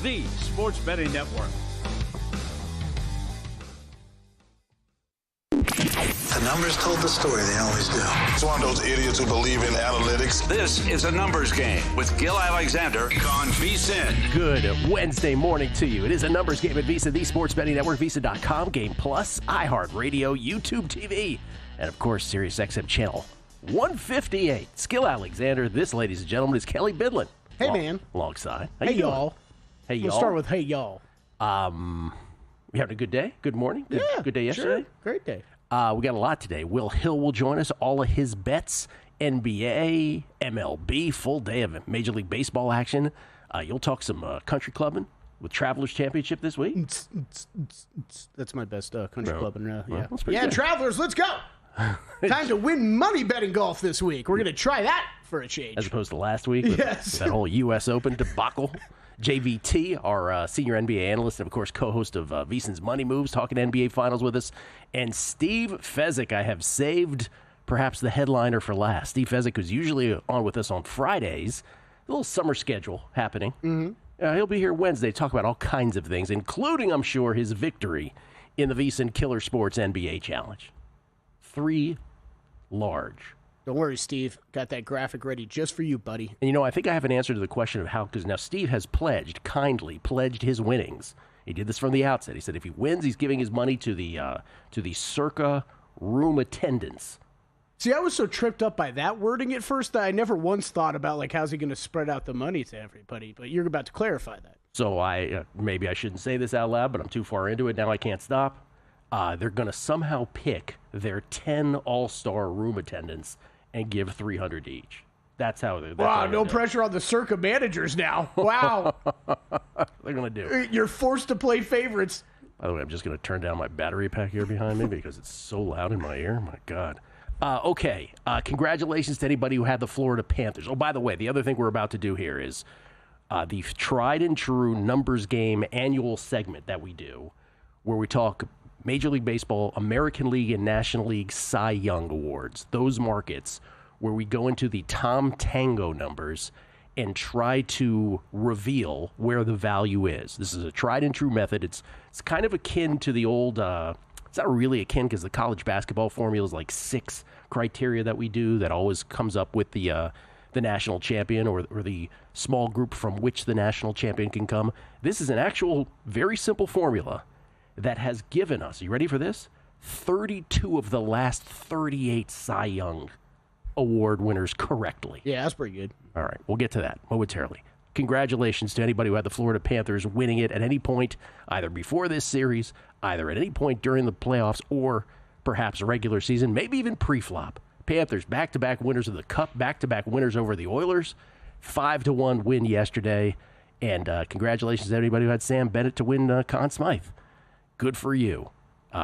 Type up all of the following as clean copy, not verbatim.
the Sports Betting Network. The numbers told the story, they always do. It's one of those idiots who believe in analytics. This is a numbers game with Gil Alexander on VSiN. Good Wednesday morning to you. It is a numbers game at VSiN, the Sports Betting Network, VSiN.com, Game Plus, iHeartRadio, YouTube TV, and of course, SiriusXM Channel 158. Gil Alexander. This, ladies and gentlemen, is Kelly Bidlin. Hey, man. Alongside. Hey, y'all. Hey, y'all. Let's start with hey, y'all. We having a good day? Good morning? Good day yesterday? Sure. Great day. We got a lot today. Will Hill will join us. All of his bets, NBA, MLB, full day of Major League Baseball action. You'll talk some country clubbing with Travelers Championship this week. That's my best country clubbing. Yeah, good. Travelers, let's go. Time to win money betting golf this week. We're going to try that for a change. As opposed to last week with that whole U.S. Open debacle. JVT, our senior NBA analyst and, of course, co-host of VSiN's Money Moves, talking NBA Finals with us. And Steve Fezzik, I have saved perhaps the headliner for last. Steve Fezzik, who's usually on with us on Fridays. A little summer schedule happening. Mm-hmm. He'll be here Wednesday to talk about all kinds of things, including, I'm sure, his victory in the VSiN Killer Sports NBA Challenge. 3 large. Don't worry, Steve. Got that graphic ready just for you, buddy. And, I think I have an answer to the question of how, because now Steve has kindly pledged his winnings. He did this from the outset. He said if he wins, he's giving his money to the Circa room attendants. See, I was so tripped up by that wording at first that I never once thought about, how's he going to spread out the money to everybody? But you're about to clarify that. So maybe I shouldn't say this out loud, but I'm too far into it. Now I can't stop. They're going to somehow pick their 10 all-star room attendants and give $300 each. That's how they're. Wow, no pressure on the Circa managers now. Wow. They're going to do. You're forced to play favorites. By the way, I'm just going to turn down my battery pack here behind me because it's so loud in my ear. My God. Okay. Congratulations to anybody who had the Florida Panthers. Oh, by the way, the other thing we're about to do here is the tried and true numbers game annual segment that we do where we talk Major League Baseball, American League, and National League Cy Young Awards, those markets where we go into the Tom Tango numbers and try to reveal where the value is. This is a tried and true method. It's kind of akin to the old, it's not really akin because the college basketball formula is like 6 criteria that we do that always comes up with the national champion or the small group from which the national champion can come. This is an actual very simple formula that has given us, are you ready for this? 32 of the last 38 Cy Young Award winners correctly. Yeah, that's pretty good. All right, we'll get to that momentarily. Congratulations to anybody who had the Florida Panthers winning it at any point, either before this series, either at any point during the playoffs, or perhaps regular season, maybe even pre-flop. Panthers, back-to-back winners of the Cup, back-to-back winners over the Oilers, 5-1 win yesterday, and congratulations to everybody who had Sam Bennett to win Conn Smythe. Good for you.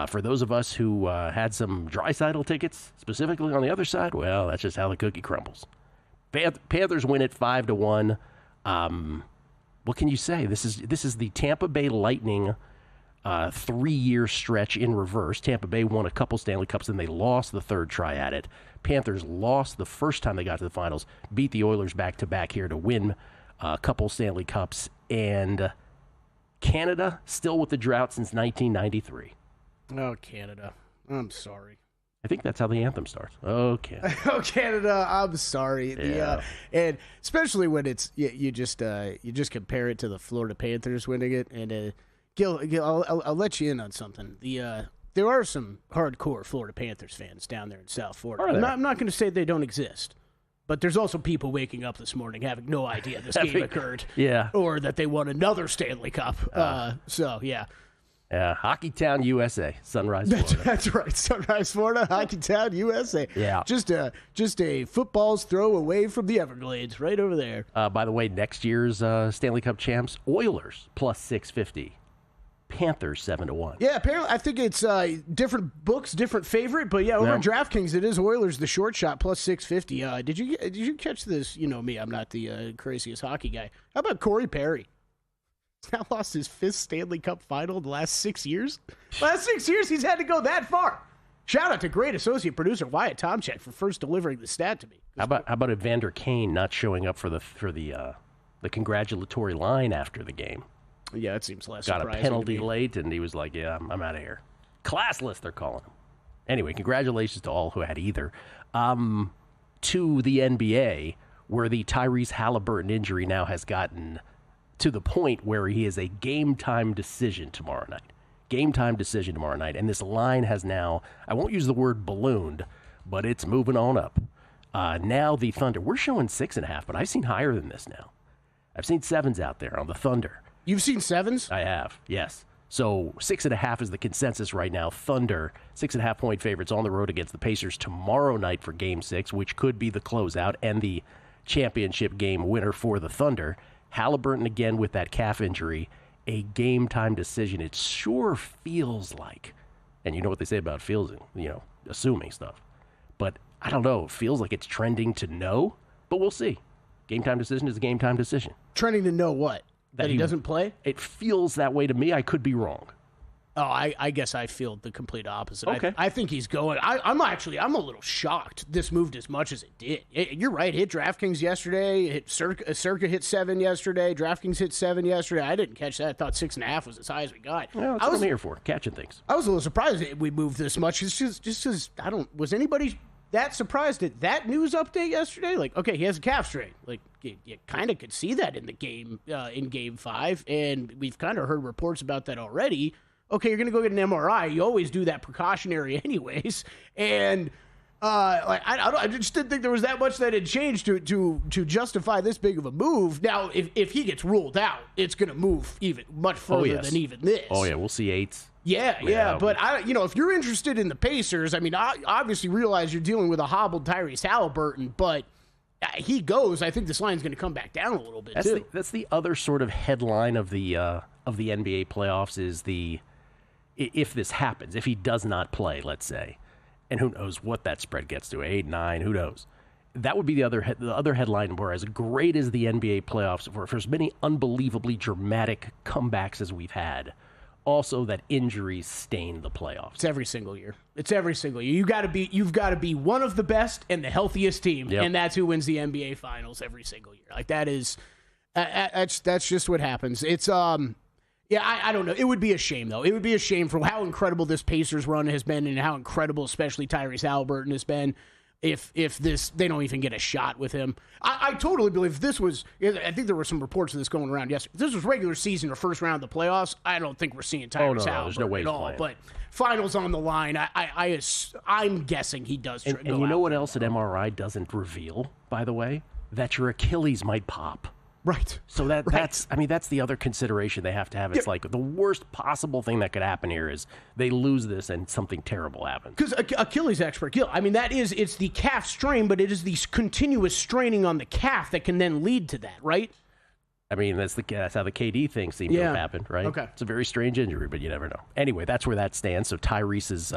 For those of us who had some Draisaitl tickets, specifically on the other side, well, that's just how the cookie crumbles. Panthers win it 5-1. What can you say? This is the Tampa Bay Lightning 3-year stretch in reverse. Tampa Bay won a couple Stanley Cups, and they lost the third try at it. Panthers lost the first time they got to the finals, beat the Oilers back-to-back here to win a couple Stanley Cups, and Canada still with the drought since 1993. Oh, Canada. I'm sorry. I think that's how the anthem starts. Oh, Canada. Oh, Canada. I'm sorry. Yeah. And especially when it's you just compare it to the Florida Panthers winning it. And Gil, I'll let you in on something. There are some hardcore Florida Panthers fans down there in South Florida. I'm not going to say they don't exist. But there's also people waking up this morning having no idea this game occurred. Yeah. Or that they won another Stanley Cup. Yeah. Yeah, Hockey Town, USA, Sunrise, Florida. That's right, Sunrise, Florida, Hockey Town, USA. Yeah. Just a football's throw away from the Everglades, right over there. By the way, next year's Stanley Cup champs, Oilers, plus 650. Panthers 7-1. Yeah, apparently I think it's different books, different favorite, but yeah, over on DraftKings it is Oilers the short shot plus 650. Did you catch this? You know me, I'm not the craziest hockey guy. How about Corey Perry? He's now lost his 5th Stanley Cup final in the last 6 years. Last 6 years he's had to go that far. Shout out to great associate producer Wyatt Tomchek for first delivering the stat to me. How about Evander Kane not showing up for the congratulatory line after the game? Yeah, it seems less Got a surprising penalty to me. late, and he was like, yeah, I'm out of here. Classless, they're calling him. Anyway, congratulations to all who had either. To the NBA, where the Tyrese Halliburton injury now has gotten to the point where he is a game-time decision tomorrow night. Game-time decision tomorrow night. And this line has now, I won't use the word ballooned, but it's moving on up. Now the Thunder, we're showing 6.5, but I've seen higher than this now. I've seen 7s out there on the Thunder. You've seen 7s? I have, yes. So 6.5 is the consensus right now. Thunder, 6.5-point favorites on the road against the Pacers tomorrow night for Game 6, which could be the closeout and the championship game winner for the Thunder. Halliburton again with that calf injury, a game-time decision. It sure feels like, and you know what they say about feels, assuming stuff. But I don't know, it feels like it's trending to no, but we'll see. Game-time decision is a game-time decision. Trending to know what? That he doesn't play? It feels that way to me. I could be wrong. Oh, I guess I feel the complete opposite. Okay. I think he's going. I'm a little shocked this moved as much as it did. You're right. Hit DraftKings yesterday. Hit Circa hit 7 yesterday. DraftKings hit 7 yesterday. I didn't catch that. I thought 6.5 was as high as we got. Well, that's what I'm here for, catching things. I was a little surprised that we moved this much. It's just because was anybody that surprised at that news update yesterday? Like, okay, he has a calf strain. Like, you kind of could see that in the game, in Game 5, and we've kind of heard reports about that already. Okay, you're going to go get an MRI. You always do that precautionary anyways. And I just didn't think there was that much that had changed to justify this big of a move. Now, if he gets ruled out, it's going to move even much further than even this. Oh, yeah, we'll see 8s. Yeah. But, if you're interested in the Pacers, I mean, I obviously realize you're dealing with a hobbled Tyrese Halliburton, but he goes, I think this line's going to come back down a little bit, too. That's the other sort of headline of the NBA playoffs is if this happens, if he does not play, let's say, and who knows what that spread gets to, 8, 9, who knows. That would be the other headline, where as great as the NBA playoffs, for as many unbelievably dramatic comebacks as we've had, also that injuries stain the playoffs. It's every single year. You've got to be one of the best and the healthiest team, and that's who wins the NBA Finals every single year. Like that's just what happens. It's I don't know. It would be a shame, though. It would be a shame for how incredible this Pacers run has been and how incredible especially Tyrese Halliburton has been if they don't even get a shot with him. I totally believe this was – I think there were some reports of this going around yesterday. If this was regular season or first round of the playoffs, I don't think we're seeing Tyrese Halliburton there's no way at all. playing. But finals on the line, I'm guessing he does and you know what else an MRI doesn't reveal, by the way? That your Achilles might pop. Right. So that's the other consideration they have to have. It's like the worst possible thing that could happen here is they lose this and something terrible happens. Because Achilles expert, Gil, I mean, it's the calf strain, but it is the continuous straining on the calf that can then lead to that, right? I mean, that's how the KD thing seemed to have happened, right? Okay. It's a very strange injury, but you never know. Anyway, that's where that stands. So Tyrese's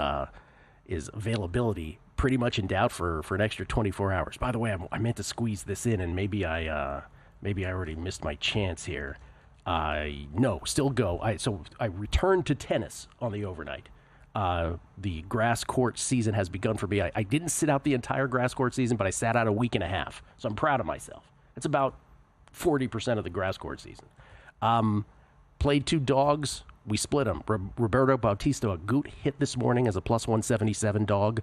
is availability pretty much in doubt for an extra 24 hours. By the way, I meant to squeeze this in, and maybe I already missed my chance here. No, still go. So I returned to tennis on the overnight. The grass court season has begun for me. I didn't sit out the entire grass court season, but I sat out a week and a half. So I'm proud of myself. It's about 40% of the grass court season. Played 2 dogs. We split them. Roberto Bautista Agut hit this morning as a plus 177 dog.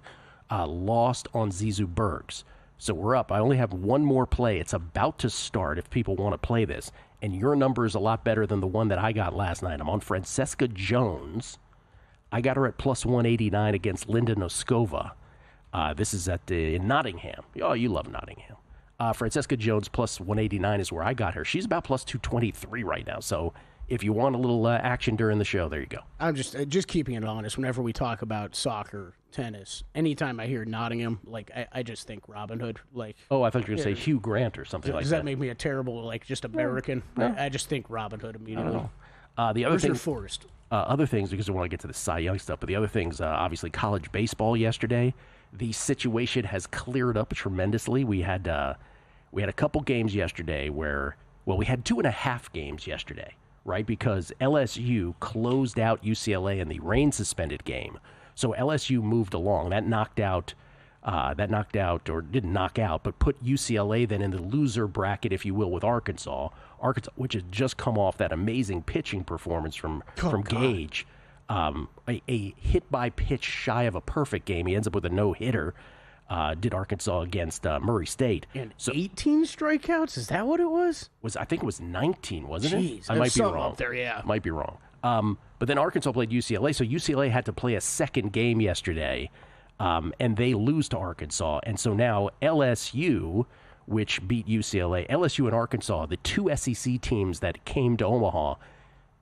Lost on Zizou Bergs. So we're up. I only have one more play. It's about to start if people want to play this. And your number is a lot better than the one that I got last night. I'm on Francesca Jones. I got her at plus 189 against Linda Noskova. This is in Nottingham. Oh, you love Nottingham. Francesca Jones plus 189 is where I got her. She's about plus 223 right now. So if you want a little action during the show, there you go. I'm just keeping it honest. Whenever we talk about soccer, tennis, anytime I hear Nottingham, like I just think Robin Hood. Like, oh, I thought you were going to say Hugh Grant or something like that. Does that make me a terrible, like, just American? No. I just think Robin Hood immediately. The other thing, Forrest. Other things, because I want to get to the Cy Young stuff, but the other things, obviously college baseball yesterday. The situation has cleared up tremendously. We had a couple games yesterday where, we had 2.5 games yesterday, right? Because LSU closed out UCLA in the rain-suspended game. So LSU moved along. That knocked out that knocked out, or didn't knock out, but put UCLA then in the loser bracket, if you will, with Arkansas. Arkansas, which has just come off that amazing pitching performance from Gage. A hit-by-pitch shy of a perfect game. He ends up with a no-hitter. Did Arkansas against Murray State. And 18 strikeouts? Is that what it was? I think it was 19, wasn't it? I might be wrong. Up there, yeah. Might be wrong. But then Arkansas played UCLA, so UCLA had to play a second game yesterday, and they lose to Arkansas. And so now LSU, which beat UCLA, LSU and Arkansas, the two SEC teams that came to Omaha,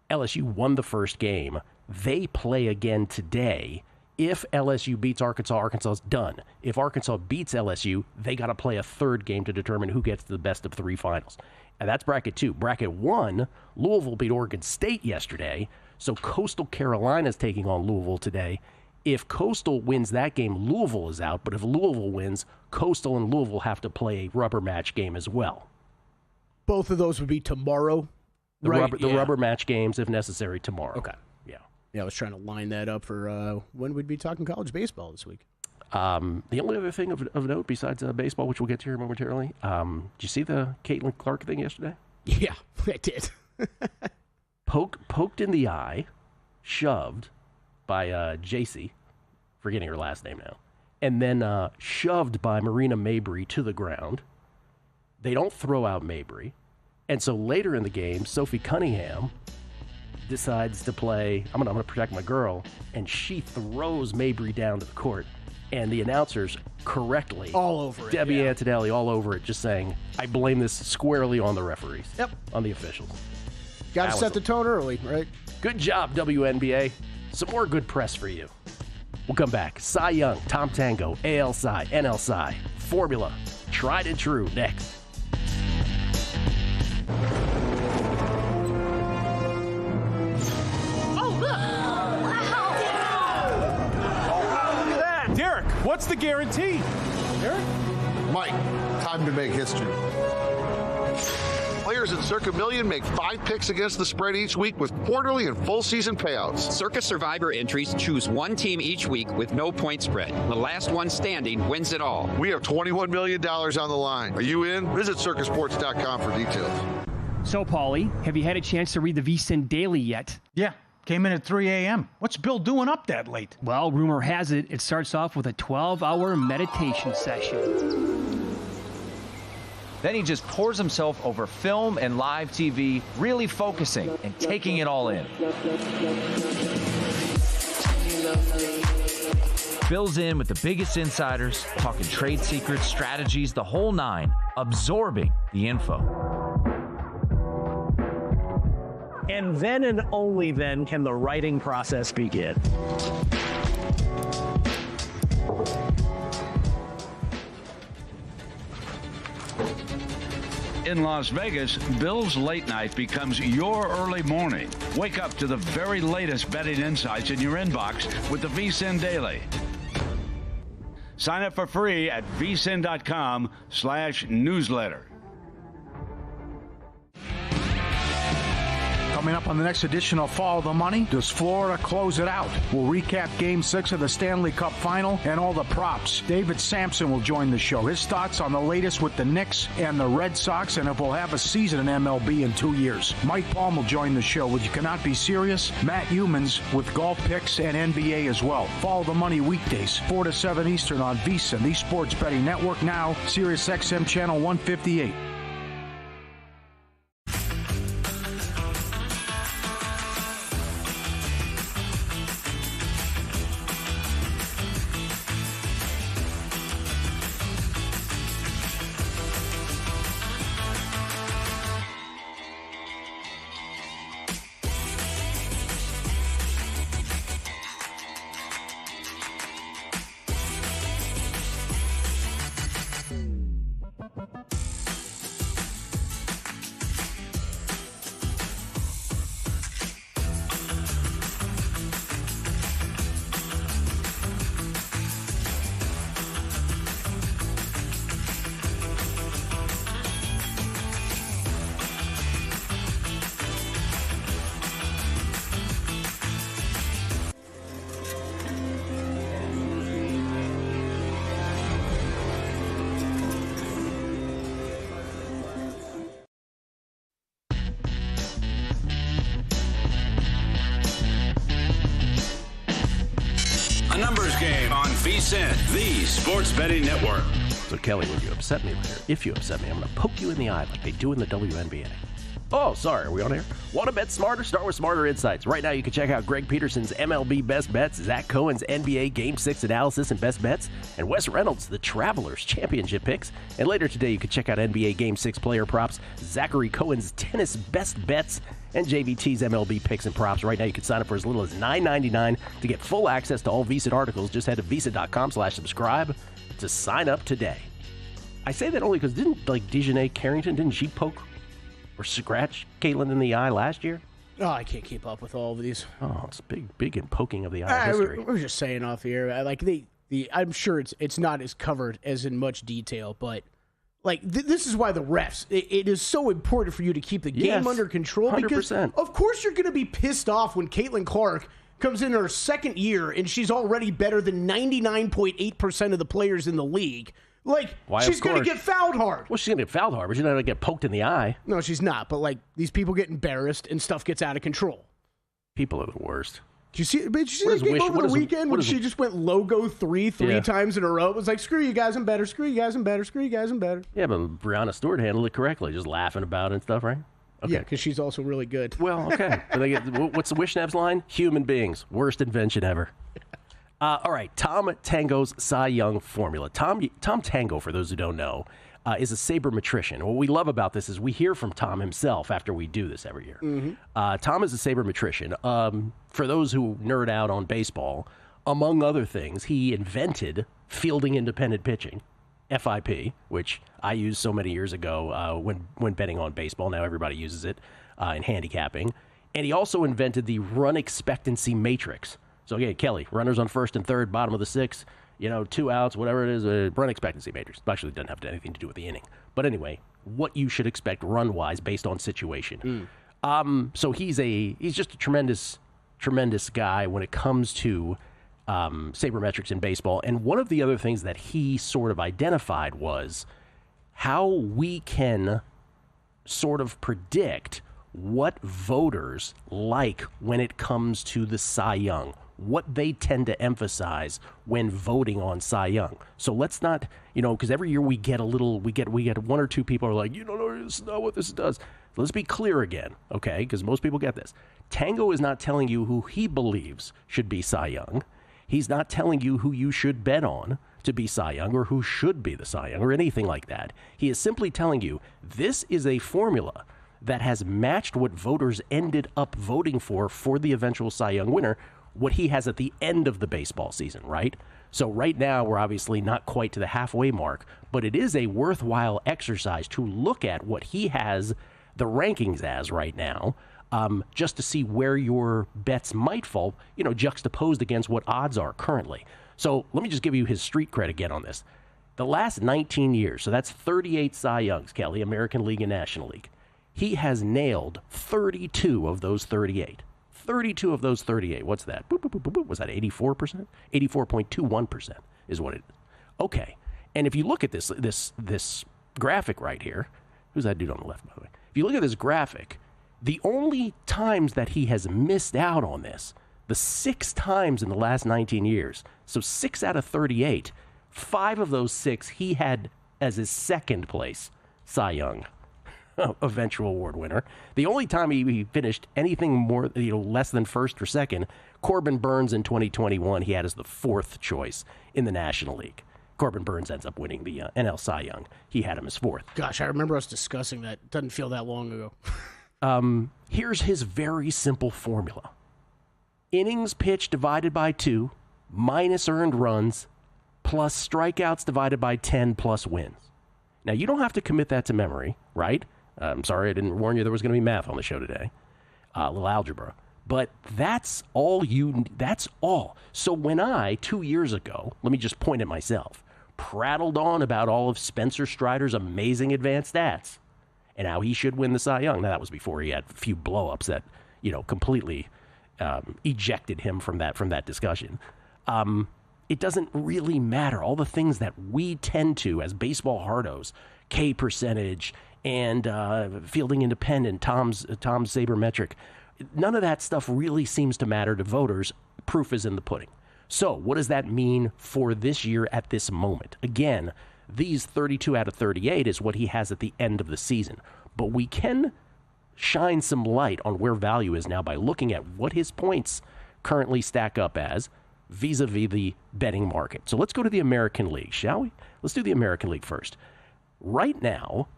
LSU won the first game. They play again today. If LSU beats Arkansas, Arkansas's done. If Arkansas beats LSU, they got to play a third game to determine who gets the best of three finals. And that's bracket 2. Bracket 1, Louisville beat Oregon State yesterday, so Coastal Carolina's taking on Louisville today. If Coastal wins that game, Louisville is out, but if Louisville wins, Coastal and Louisville have to play a rubber match game as well. Both of those would be tomorrow, right? The rubber match games, if necessary, tomorrow. Okay. Yeah, I was trying to line that up for when we'd be talking college baseball this week. The only other thing of note besides baseball, which we'll get to here momentarily, did you see the Caitlin Clark thing yesterday? Yeah, I did. Poked in the eye, shoved by JC, forgetting her last name now, and then shoved by Marina Mabry to the ground. They don't throw out Mabry, and so later in the game, Sophie Cunningham decides to play, I'm gonna protect my girl, and she throws Mabry down to the court, and the announcers correctly, all over it, Debbie Antonelli all over it, just saying, I blame this squarely on the referees. Yep. On the officials. Got to set the tone early, right? Good job, WNBA. Some more good press for you. We'll come back. Cy Young, Tom Tango, AL Cy, NL Cy, Formula, tried and true, next. Derek, what's the guarantee? Derek? Mike, time to make history. Players in Circa Million make 5 picks against the spread each week with quarterly and full season payouts. Circa Survivor entries choose one team each week with no point spread. The last one standing wins it all. We have $21 million on the line. Are you in? Visit circasports.com for details. So, Paulie, have you had a chance to read the VSiN Daily yet? Yeah. Came in at 3 a.m. What's Bill doing up that late? Well, rumor has it, it starts off with a 12-hour meditation session. Then he just pours himself over film and live TV, really focusing and taking it all in. Bill's in with the biggest insiders, talking trade secrets, strategies, the whole nine, absorbing the info. And then and only then can the writing process begin. In Las Vegas, Bill's Late Night becomes your early morning. Wake up to the very latest betting insights in your inbox with the VSiN Daily. Sign up for free at vsin.com/newsletter. Coming up on the next edition of Follow the Money, does Florida close it out? We'll recap Game 6 of the Stanley Cup Final and all the props. David Sampson will join the show. His thoughts on the latest with the Knicks and the Red Sox, and if we'll have a season in MLB in 2 years. Mike Palm will join the show with You Cannot Be Serious. Matt Humans with golf picks and NBA as well. Follow the Money weekdays, 4 to 7 Eastern on VSiN, the Sports Betting Network, now Sirius XM Channel 158. VSiN, the Sports Betting Network. So, Kelly, when you upset me later, if you upset me, I'm going to poke you in the eye like they do in the WNBA. Oh, sorry, are we on air? Want to bet smarter? Start with Smarter Insights. Right now, you can check out Greg Peterson's MLB Best Bets, Zach Cohen's NBA Game 6 analysis and best bets, and Wes Reynolds' The Travelers Championship picks. And later today, you can check out NBA Game 6 player props, Zachary Cohen's tennis best bets, and JVT's MLB picks and props. Right now, you can sign up for as little as $9.99 to get full access to all VSiN articles. Just head to VSiN.com/subscribe to sign up today. I say that only because didn't, Dejanay Carrington, didn't she poke or scratch Caitlin in the eye last year? Oh, I can't keep up with all of these. Oh, it's big in poking of the eye history. We're just saying off the air. I'm sure it's not as covered as in much detail, but this is why the refs. It is so important for you to keep the game under control 100%. because, of course, you're going to be pissed off when Caitlin Clark comes in her second year and she's already better than 99.8% of the players in the league. She's going to get fouled hard. Well, she's going to get fouled hard, but she's not going to get poked in the eye. No, she's not. But, these people get embarrassed and stuff gets out of control. People are the worst. Did you see that game over the weekend when she just went logo three times in a row? It was like, screw you guys, I'm better. Screw you guys, I'm better. Screw you guys, I'm better. Yeah, but Brianna Stewart handled it correctly, just laughing about it and stuff, right? Okay. Yeah, because she's also really good. Well, okay. What's the Wishnab's line? Human beings. Worst invention ever. All right, Tom Tango's Cy Young formula. Tom Tango, for those who don't know, is a sabermetrician. What we love about this is we hear from Tom himself after we do this every year. Mm-hmm. Tom is a sabermetrician. For those who nerd out on baseball, among other things, he invented fielding independent pitching, FIP, which I used so many years ago when betting on baseball. Now everybody uses it in handicapping. And he also invented the run expectancy matrix. So, again, Kelly, runners on first and third, bottom of the sixth, 2 outs, whatever it is, run expectancy matrix. Actually, it doesn't have anything to do with the inning. But anyway, what you should expect run-wise based on situation. So he's just a tremendous guy when it comes to sabermetrics in baseball. And one of the other things that he sort of identified was how we can sort of predict what voters like when it comes to the Cy Young, what they tend to emphasize when voting on Cy Young. So let's not, because every year we get one or two people are like, no, this is not what this does. Let's be clear again, okay? Because most people get this. Tango is not telling you who he believes should be Cy Young. He's not telling you who you should bet on to be Cy Young or who should be the Cy Young or anything like that. He is simply telling you this is a formula that has matched what voters ended up voting for the eventual Cy Young winner, what he has at the end of the baseball season, right? So right now, we're obviously not quite to the halfway mark, but it is a worthwhile exercise to look at what he has the rankings as right now, just to see where your bets might fall, juxtaposed against what odds are currently. So let me just give you his street cred again on this. The last 19 years, so that's 38 Cy Youngs, Kelly, American League and National League. He has nailed 32 of those 38. 32 of those 38. What's that? Boop, boop, boop, boop, boop. Was that 84%? 84.21% is what it is. Okay. And if you look at this graphic right here, who's that dude on the left, by the way? If you look at this graphic, the only times that he has missed out on this, the 6 times in the last 19 years, so 6 out of 38, 5 of those 6 he had as his second place Cy Young eventual award winner. The only time he finished anything more, less than first or second, Corbin Burns in 2021, he had as the 4th choice in the National League. Corbin Burns ends up winning the NL Cy Young. He had him as 4th. Gosh, I remember us discussing that. Doesn't feel that long ago. Here's his very simple formula. Innings pitched divided by 2, minus earned runs, plus strikeouts divided by 10, plus wins. Now, you don't have to commit that to memory, right? I'm sorry I didn't warn you there was going to be math on the show today. A little algebra. But that's all. That's all. So when I, 2 years ago, let me just point at myself, prattled on about all of Spencer Strider's amazing advanced stats and how he should win the Cy Young. Now, that was before he had a few blow-ups that, completely ejected him from that discussion. It doesn't really matter. All the things that we tend to, as baseball hardos, K percentage and fielding independent, Tom's sabermetric, none of that stuff really seems to matter to voters. Proof is in the pudding. So what does that mean for this year at this moment? Again, these 32 out of 38 is what he has at the end of the season. But we can shine some light on where value is now by looking at what his points currently stack up as vis-a-vis the betting market. So let's go to the American League, shall we? Let's do the American League first. Right now,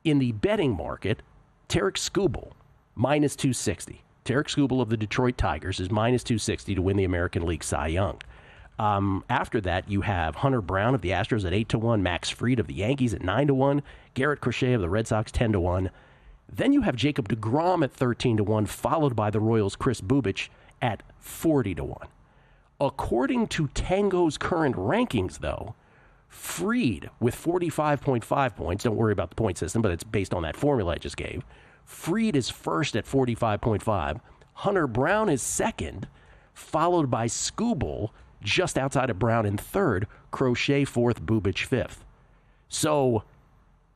in the betting market, Tarek Skubal, minus 260. Tarek Skubal of the Detroit Tigers is minus 260 to win the American League Cy Young. After that, you have Hunter Brown of the Astros at 8-1, Max Fried of the Yankees at 9-1, Garrett Crochet of the Red Sox 10-1. Then you have Jacob deGrom at 13-1, followed by the Royals' Chris Bubich at 40-1. According to Tango's current rankings, though, Fried with 45.5 points, don't worry about the point system, but it's based on that formula I just gave. Fried is first at 45.5. Hunter Brown is second, followed by Skubal just outside of Brown in third, Crochet fourth, Bubich fifth. So,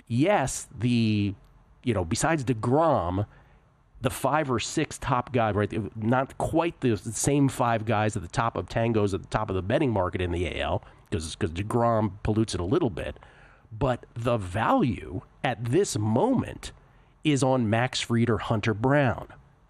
yes, besides DeGrom, the 5 or 6 top guys, right? Not quite the same 5 guys at the top of Tango's at the top of the betting market in the AL, because DeGrom pollutes it a little bit. But the value at this moment is on Max Fried or Hunter Brown,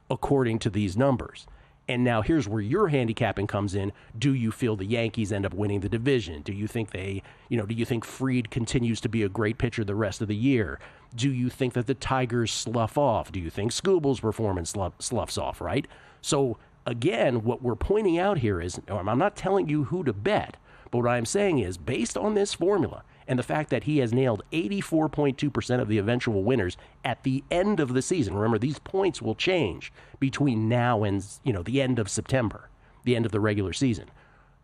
according to these numbers. And now here's where your handicapping comes in. Do you feel the Yankees end up winning the division? Do you think do you think Fried continues to be a great pitcher the rest of the year? Do you think that the Tigers slough off? Do you think Skubal's performance sloughs off, right? So again, what we're pointing out here is, I'm not telling you who to bet, but what I'm saying is, based on this formula and the fact that he has nailed 84.2% of the eventual winners at the end of the season. Remember, these points will change between now and, the end of September, the end of the regular season.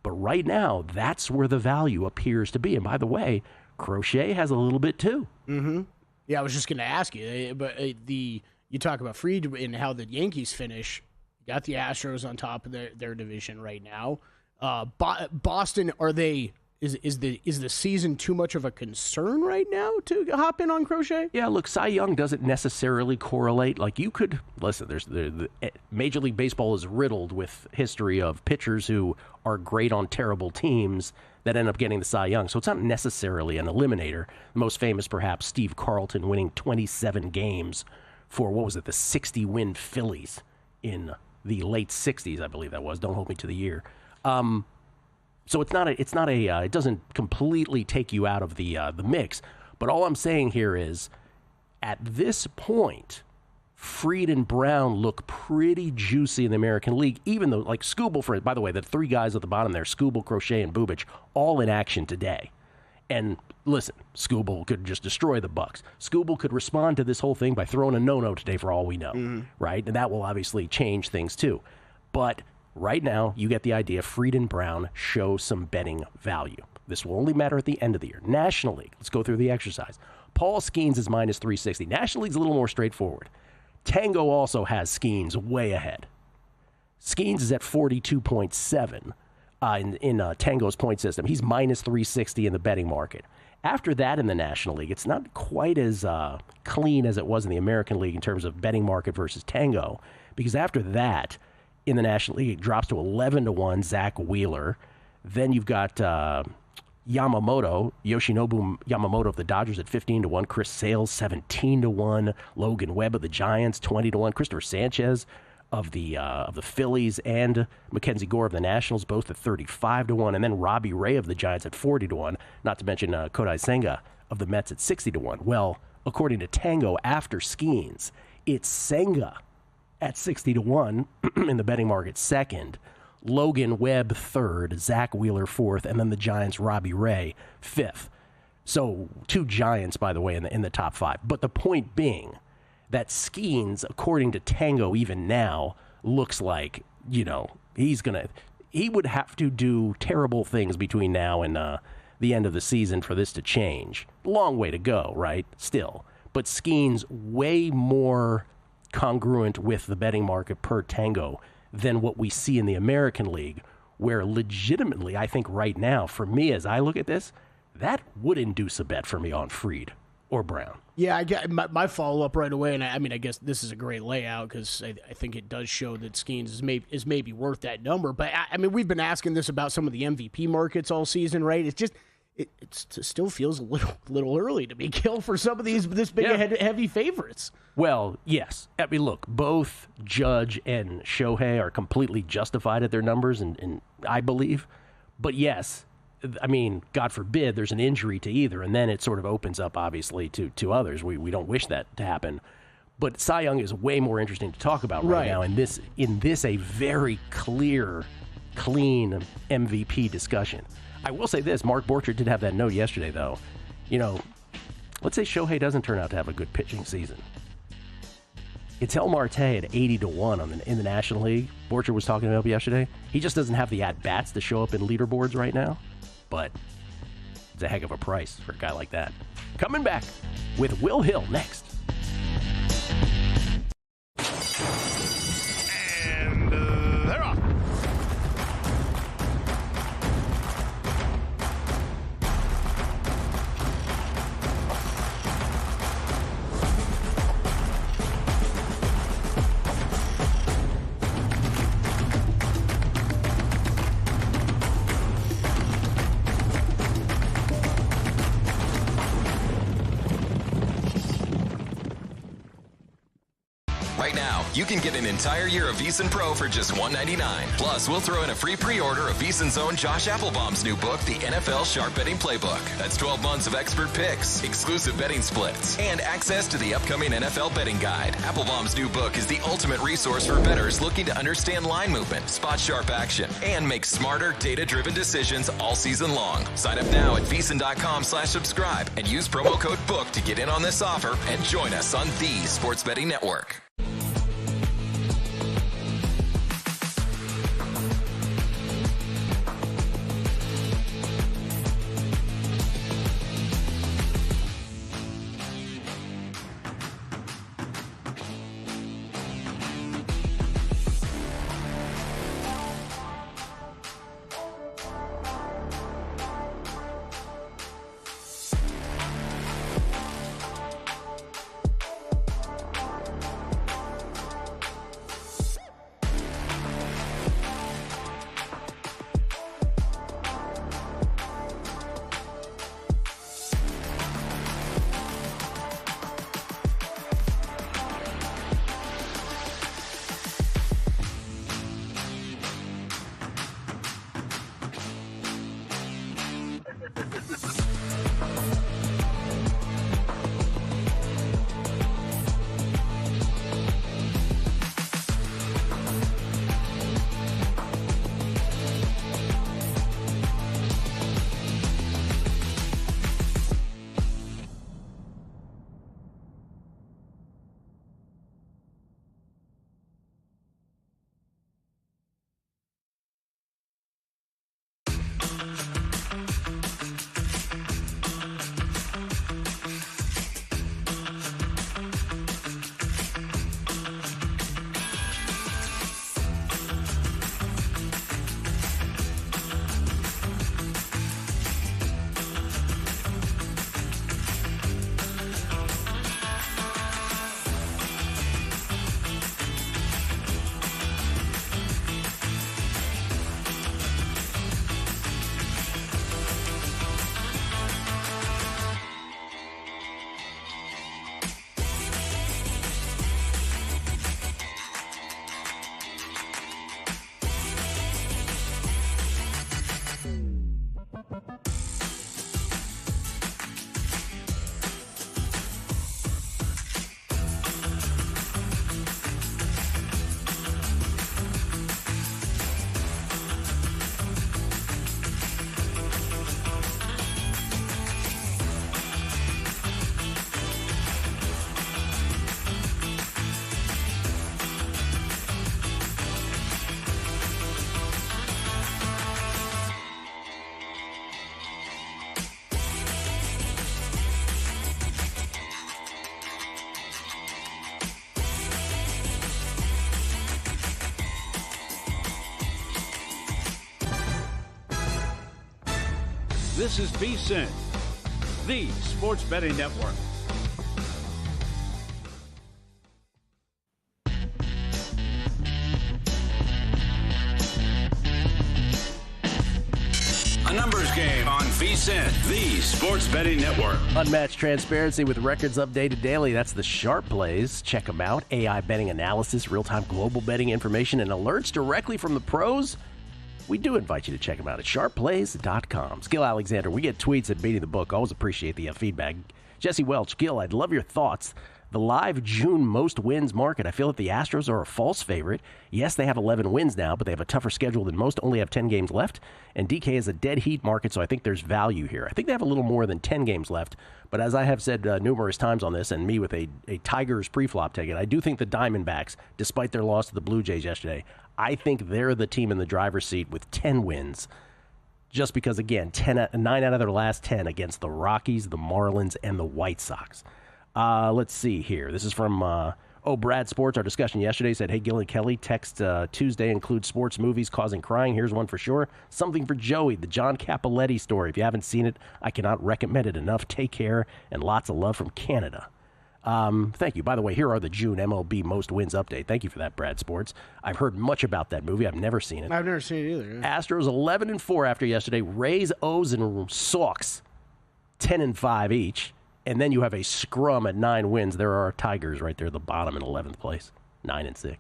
But right now, that's where the value appears to be. And by the way, Crochet has a little bit too. Mm-hmm. Yeah, I was just going to ask you, but you talk about Fried and how the Yankees finish. You got the Astros on top of their division right now. Boston, are they? Is the season too much of a concern right now to hop in on Crochet? Yeah, look, Cy Young doesn't necessarily correlate. Like, you could listen. The Major League Baseball is riddled with history of pitchers who are great on terrible teams that end up getting the Cy Young. So it's not necessarily an eliminator. The most famous, perhaps, Steve Carlton winning 27 games for the 60-win Phillies in the late 60s, I believe that was. Don't hold me to the year. So it doesn't completely take you out of the mix. But all I'm saying here is, at this point, Fried and Brown look pretty juicy in the American League, even though, like Skubal, by the way, the 3 guys at the bottom there, Skubal, Crochet, and Bubich, all in action today. And listen, Skubal could just destroy the Bucks. Skubal could respond to this whole thing by throwing a no-no today for all we know, right? And that will obviously change things too. But right now, you get the idea. Fried and Brown show some betting value. This will only matter at the end of the year. National League, let's go through the exercise. Paul Skeens is minus 360. National League's a little more straightforward. Tango also has Skeens way ahead. Skeens is at 42.7 in Tango's point system. He's minus 360 in the betting market. After that in the National League, it's not quite as clean as it was in the American League in terms of betting market versus Tango, because after that, in the National League, it drops to 11-1, Zach Wheeler. Then you've got Yoshinobu Yamamoto of the Dodgers at 15-1, Chris Sale 17-1, Logan Webb of the Giants 20-1, Christopher Sanchez of the Phillies, and Mackenzie Gore of the Nationals both at 35-1, and then Robbie Ray of the Giants at 40-1. Not to mention Kodai Senga of the Mets at 60-1. Well, according to Tango, after Skeens, it's Senga at 60-1 in the betting market second, Logan Webb third, Zach Wheeler fourth, and then the Giants' Robbie Ray fifth. So 2 Giants, by the way, in the top 5. But the point being that Skeens, according to Tango, even now looks like he would have to do terrible things between now and the end of the season for this to change. Long way to go, right? Still, but Skeens way more congruent with the betting market per Tango than what we see in the American League, where legitimately, I think right now, for me, as I look at this, that would induce a bet for me on Fried or Brown. Yeah, I get my follow-up right away, and I mean, I guess this is a great layout because I think it does show that Skeens is maybe worth that number. But, I mean, we've been asking this about some of the MVP markets all season, right? It's just it still feels a little early to be killed for some of these this big heavy favorites. Well, yes. I mean, look, both Judge and Shohei are completely justified at their numbers, and I believe. But, yes, I mean, God forbid there's an injury to either, and then it sort of opens up, obviously, to others. We don't wish that to happen. But Cy Young is way more interesting to talk about right now in this a very clear, clean MVP discussion. I will say this, Mark Borchert did have that note yesterday, though. You know, let's say Shohei doesn't turn out to have a good pitching season. Ketel Marte at 80-1 in the National League. Borchert was talking about yesterday. He just doesn't have the at-bats to show up in leaderboards right now. But it's a heck of a price for a guy like that. Coming back with Will Hill next. And they're off. Right now, you can get an entire year of VSiN Pro for just $1.99. Plus, we'll throw in a free pre-order of VSiN's own Josh Applebaum's new book, The NFL Sharp Betting Playbook. That's 12 months of expert picks, exclusive betting splits, and access to the upcoming NFL betting guide. Applebaum's new book is the ultimate resource for bettors looking to understand line movement, spot sharp action, and make smarter, data-driven decisions all season long. Sign up now at VSiN.com/subscribe and use promo code BOOK to get in on this offer and join us on the Sports Betting Network. This is VSiN, the Sports Betting Network. VSiN, the Sports Betting Network. Unmatched transparency with records updated daily. That's the Sharp Plays. Check them out. AI betting analysis, real-time global betting information, and alerts directly from the pros. We do invite you to check them out at sharpplays.com. Gil Alexander, we get tweets at Beating the Book. Always appreciate the feedback. Jesse Welch, Gil, I'd love your thoughts. The live June most wins market. I feel that the Astros are a false favorite. Yes, they have 11 wins now, but they have a tougher schedule than most, only have 10 games left. And DK is a dead heat market, so I think there's value here. I think they have a little more than 10 games left. But as I have said numerous times on this, and me with a Tigers pre-flop ticket, I do think the Diamondbacks, despite their loss to the Blue Jays yesterday, I think they're the team in the driver's seat with 10 wins. Just because, again, 9 out of their last 10 against the Rockies, the Marlins, and the White Sox. Let's see here. This is from Brad Sports. Our discussion yesterday said, hey, Gil and Kelly, text Tuesday includes sports movies causing crying. Here's one for sure. Something for Joey, the John Capoletti story. If you haven't seen it, I cannot recommend it enough. Take care, and lots of love from Canada. Thank you. By the way, here are the June MLB most wins update. Thank you for that, Brad Sports. I've heard much about that movie. I've never seen it. I've never seen it either. Yeah. Astros 11-4 after yesterday. Rays, O's, and Sox 10-5 each. And then you have a scrum at 9 wins. There are Tigers right there at the bottom in 11th place, 9-6.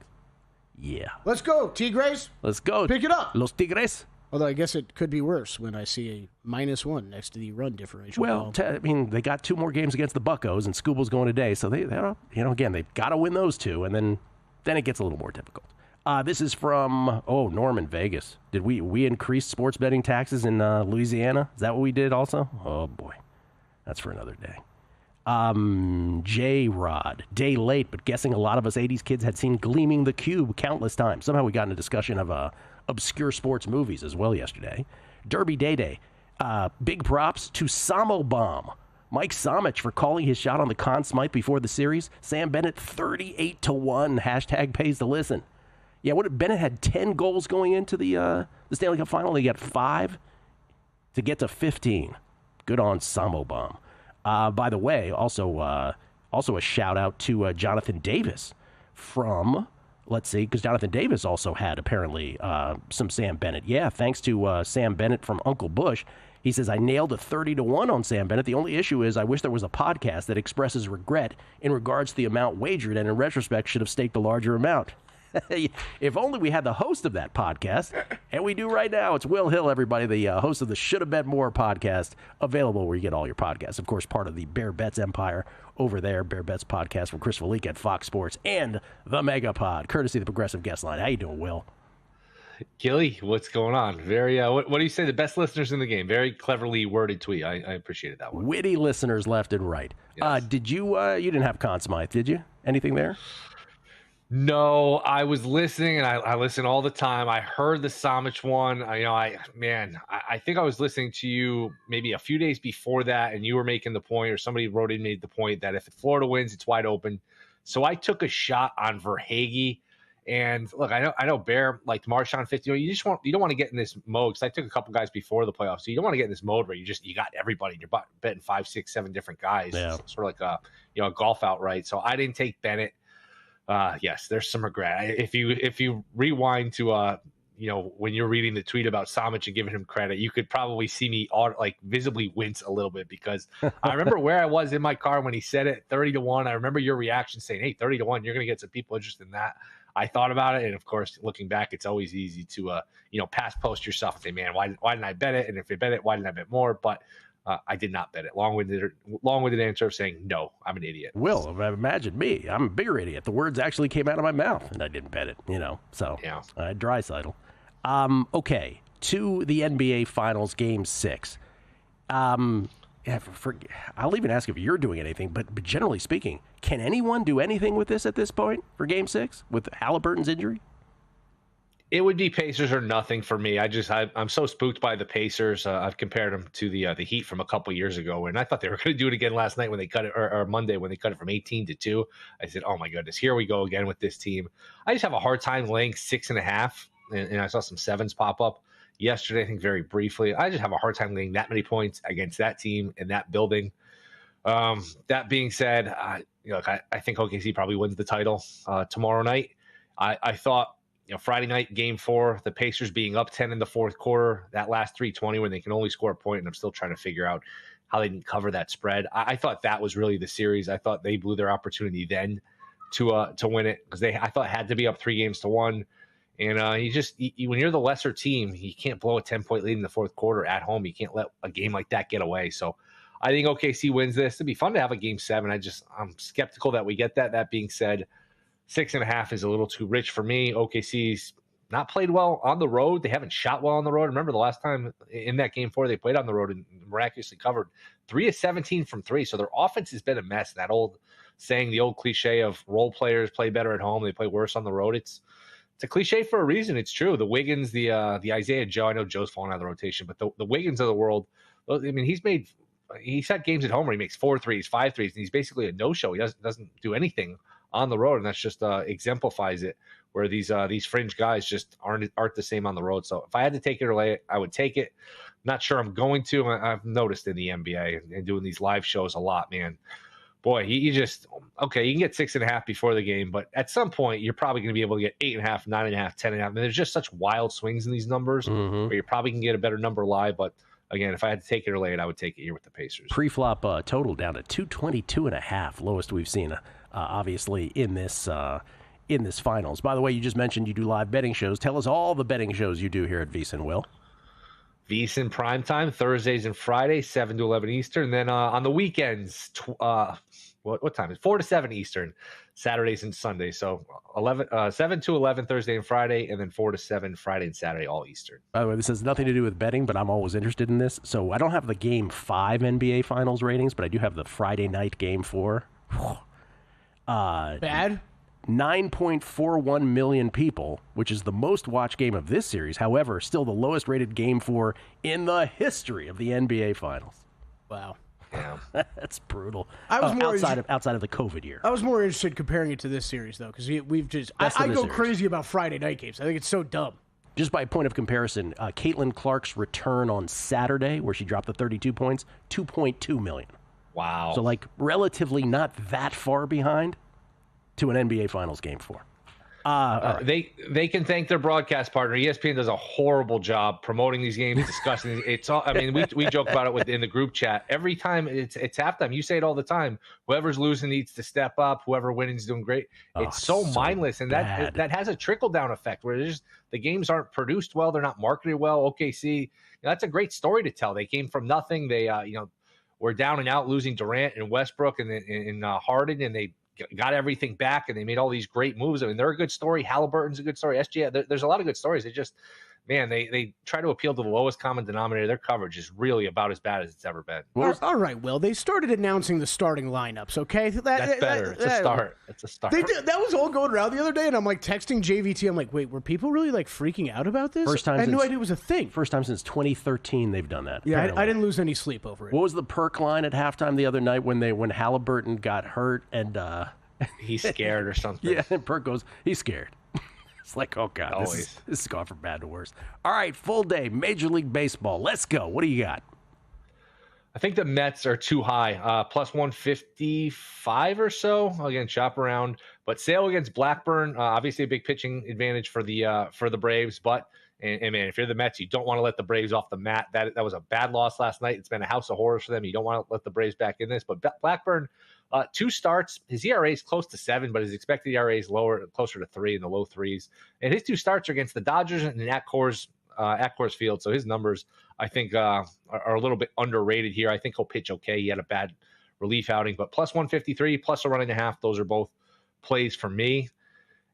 Yeah. Let's go, Tigres. Let's go. Pick it up. Los Tigres. Although I guess it could be worse when I see a -1 next to the run differential. Well, I mean, they got 2 more games against the Buccos, and Scooble's going today. So they again, they've got to win those 2, and then it gets a little more difficult. This is from Norman, Vegas. Did we increase sports betting taxes in Louisiana? Is that what we did also? Oh boy, that's for another day. J-Rod, day late, but guessing a lot of us 80s kids had seen Gleaming the Cube countless times. Somehow we got in a discussion of obscure sports movies as well yesterday. Derby Day. Big props to Samo Bomb. Mike Samich for calling his shot on the Conn Smythe before the series. Sam Bennett 38-1. Hashtag pays to listen. Yeah, Bennett had 10 goals going into the Stanley Cup final. He got 5 to get to 15. Good on Samo Bomb. By the way, also a shout out to Jonathan Davis from, let's see, because Jonathan Davis also had apparently some Sam Bennett. Yeah, thanks to Sam Bennett from Uncle Bush. He says, I nailed a 30-1 on Sam Bennett. The only issue is I wish there was a podcast that expresses regret in regards to the amount wagered and in retrospect should have staked a larger amount. If only we had the host of that podcast, and we do right now. It's Will Hill, everybody, the host of the Should Have Bet More podcast, available where you get all your podcasts. Of course, part of the Bear Bets empire over there, Bear Bets podcast from Chris Felique at Fox Sports and the Mega Pod, courtesy of the Progressive Guest Line. How you doing, Will? Gilly, what's going on? Very, what do you say? The best listeners in the game. Very cleverly worded tweet. I appreciated that one. Witty listeners left and right. Yes. Did you didn't have Conn Smythe, did you? Anything there? No, I was listening, and I listen all the time. I heard the Samich one. I think I was listening to you maybe a few days before that, and you were making the point, or somebody wrote in, made the point that if Florida wins, it's wide open. So I took a shot on Verhaeghe. And look, I know Bear liked Marshawn 50. You don't want to get in this mode, because I took a couple guys before the playoffs. So you don't want to get in this mode where you got everybody and you're betting 5, 6, 7 different guys. Yeah. It's sort of like a golf outright. So I didn't take Bennett. Yes, there's some regret. If you rewind to when you're reading the tweet about Samich and giving him credit, you could probably see me visibly wince a little bit, because I remember where I was in my car when he said it, 30-1. I remember your reaction saying, hey, 30-1, you're going to get some people interested in that. I thought about it, and of course, looking back, it's always easy to pass post yourself and say, man, why didn't I bet it? And if I bet it, why didn't I bet more? But I did not bet it. Long-winded answer of saying, no, I'm an idiot. Will, imagine me. I'm a bigger idiot. The words actually came out of my mouth, and I didn't bet it, So, yeah. Dreisaitl. Okay, to the NBA Finals, Game 6. I'll even ask if you're doing anything, but generally speaking, can anyone do anything with this at this point for Game 6 with Halliburton's injury? It would be Pacers or nothing for me. I'm so spooked by the Pacers. I've compared them to the Heat from a couple years ago, and I thought they were going to do it again last night when they cut it, or Monday when they cut it from 18-2. I said, oh my goodness, here we go again with this team. I just have a hard time laying 6.5, and I saw some 7s pop up yesterday, I think very briefly. I just have a hard time laying that many points against that team and that building. That being said, I think OKC probably wins the title tomorrow night. I thought Friday night game 4, the Pacers being up 10 in the fourth quarter, that last 3:20 when they can only score a point, and I'm still trying to figure out how they didn't cover that spread. I thought that was really the series. I thought they blew their opportunity then to win it, because I thought had to be up 3-1. And when you're the lesser team, you can't blow a 10-point lead in the fourth quarter at home. You can't let a game like that get away. So I think OKC wins this. It'd be fun to have a game 7. I'm skeptical that we get that. That being said, 6.5 is a little too rich for me. OKC's not played well on the road. They haven't shot well on the road. Remember the last time in that game 4 they played on the road and miraculously covered 3 of 17 from 3. So their offense has been a mess. That old saying, the old cliche of role players play better at home, they play worse on the road. It's a cliche for a reason. It's true. The Wiggins, the Isaiah Joe. I know Joe's falling out of the rotation, but the Wiggins of the world. I mean, he's had games at home where he makes 4 threes, 5 threes, and he's basically a no-show. He doesn't do anything on the road, and that's just exemplifies it. Where these fringe guys just aren't the same on the road. So if I had to take it or lay it, I would take it. Not sure I'm going to. I've noticed in the NBA and doing these live shows a lot, man. Boy, you can get 6.5 before the game, but at some point you're probably going to be able to get 8.5, 9.5, 10.5. I mean, there's just such wild swings in these numbers where you probably can get a better number live. But again, if I had to take it or lay it, I would take it here with the Pacers. Pre-flop total down to 222.5, lowest we've seen, obviously in this finals. By the way, you just mentioned you do live betting shows. Tell us all the betting shows you do here at VSiN, Will. VSiN primetime, Thursdays and Fridays, 7 to 11 Eastern. And then on the weekends, what time is 4 to 7 Eastern, Saturdays and Sundays. So 7 to 11 Thursday and Friday, and then 4 to 7 Friday and Saturday, all Eastern. By the way, this has nothing to do with betting, but I'm always interested in this. So I don't have the Game 5 NBA Finals ratings, but I do have the Friday night Game 4. Bad? 9.41 million people, which is the most watched game of this series. However, still the lowest rated Game 4 in the history of the NBA Finals. Wow. Yeah. That's brutal. I was more outside of the COVID year. I was more interested comparing it to this series, though, because we've just... I go crazy about Friday night games. I think it's so dumb. Just by point of comparison, Caitlin Clark's return on Saturday, where she dropped the 32 points, 2.2 million. Wow. So, like, relatively not that far behind to an NBA Finals Game 4. Right. They can thank their broadcast partner. ESPN does a horrible job promoting these games, discussing. It's all. I mean, we joke about it within the group chat every time. It's halftime. You say it all the time. Whoever's losing needs to step up. Whoever winning is doing great. It's so mindless, and that has a trickle down effect where the games aren't produced well. They're not marketed well. OKC, that's a great story to tell. They came from nothing. They were down and out, losing Durant and Westbrook and Harden, and they got everything back, and they made all these great moves. I mean, they're a good story. Halliburton's a good story. SGA, there's a lot of good stories. They just, man, they try to appeal to the lowest common denominator. Their coverage is really about as bad as it's ever been. All right, Will. They started announcing the starting lineups, okay? That's better. It's a start. It's a start. That was all going around the other day, and I'm like texting JVT. I'm like, wait, were people really like freaking out about this? First time I had no idea it was a thing. First time since 2013 they've done that. Yeah, I didn't lose any sleep over it. What was the perk line at halftime the other night when Halliburton got hurt and he's scared or something? Yeah, and Perk goes, he's scared. It's like, oh, God, this has gone from bad to worse. All right, full day, Major League Baseball. Let's go. What do you got? I think the Mets are too high, plus 155 or so. Again, shop around. But Sale against Blackburn, obviously a big pitching advantage for the Braves. But, and man, if you're the Mets, you don't want to let the Braves off the mat. That was a bad loss last night. It's been a house of horrors for them. You don't want to let the Braves back in this. But Blackburn, 2 starts. His ERA is close to 7, but his expected ERA is closer to 3 in the low 3s. And his 2 starts are against the Dodgers and at Coors Field. So his numbers, I think, are a little bit underrated here. I think he'll pitch okay. He had a bad relief outing, but plus 153, plus a 1.5. Those are both plays for me.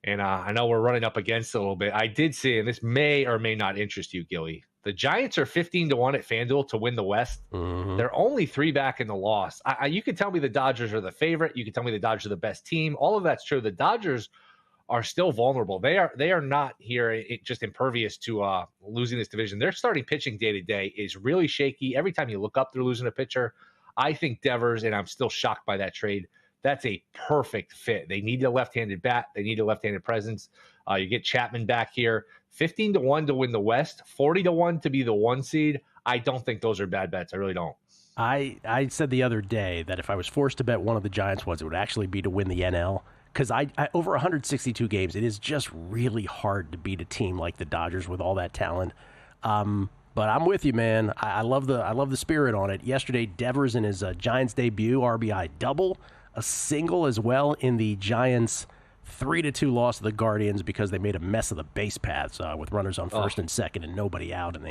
And I know we're running up against it a little bit. I did see, and this may or may not interest you, Gilly, the Giants are 15-1 at FanDuel to win the West. Mm-hmm. They're only 3 back in the loss. You could tell me the Dodgers are the favorite. You could tell me the Dodgers are the best team. All of that's true. The Dodgers are still vulnerable. They are not here just impervious to losing this division. Their starting pitching day to day is really shaky. Every time you look up, they're losing a pitcher. I think Devers, and I'm still shocked by that trade, that's a perfect fit. They need a left-handed bat. They need a left-handed presence. You get Chapman back here. 15-1 to win the West, 40-1 to be the 1 seed. I don't think those are bad bets. I really don't. I said the other day that if I was forced to bet one of the Giants ones, it would actually be to win the NL, because I over 162 games, it is just really hard to beat a team like the Dodgers with all that talent. But I'm with you, man. I love the spirit on it. Yesterday, Devers in his Giants debut, RBI double, a single as well in the Giants' 3-2 loss to the Guardians because they made a mess of the base paths with runners on first and second and nobody out in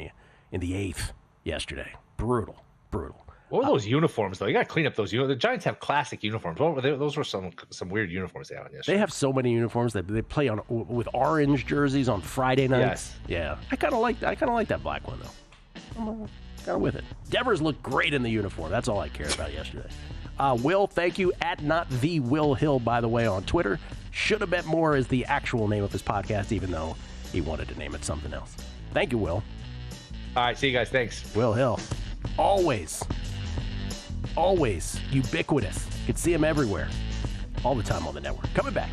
the eighth yesterday. Brutal. What were those uniforms, though? You got to clean up those uniforms. The Giants have classic uniforms. Those were some weird uniforms they had on yesterday. They have so many uniforms. They play with orange jerseys on Friday nights. Yes. Yeah. I kind of like that black one, though. I'm kind of with it. Devers looked great in the uniform. That's all I cared about yesterday. Will, thank you. @NotTheWillHill, by the way, on Twitter. Should Have Bet More is the actual name of his podcast, even though he wanted to name it something else. Thank you, Will. All right, see you guys. Thanks. Will Hill. Always ubiquitous. You can see him everywhere. All the time on the network. Coming back.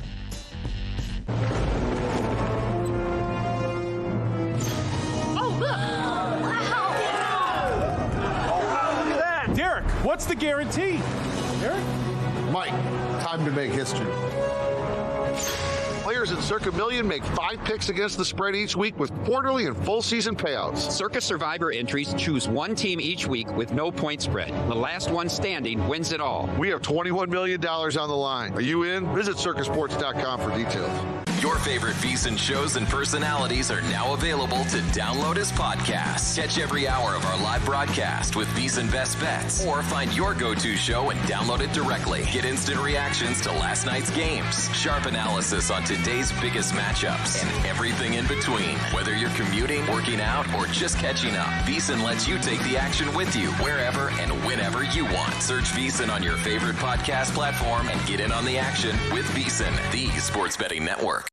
Oh, look! Wow! Look at that! Derek, what's the guarantee? Derek? Mike, time to make history. Players in Circa Million make 5 picks against the spread each week with quarterly and full season payouts. Circa Survivor entries choose one team each week with no point spread. The last one standing wins it all. We have $21 million on the line. Are you in? Visit circasports.com for details. Your favorite VSiN shows and personalities are now available to download as podcasts. Catch every hour of our live broadcast with VSiN Best Bets, or find your go-to show and download it directly. Get instant reactions to last night's games, sharp analysis on today's biggest matchups, and everything in between. Whether you're commuting, working out, or just catching up, VSiN lets you take the action with you wherever and whenever you want. Search VSiN on your favorite podcast platform and get in on the action with VSiN, the sports betting network.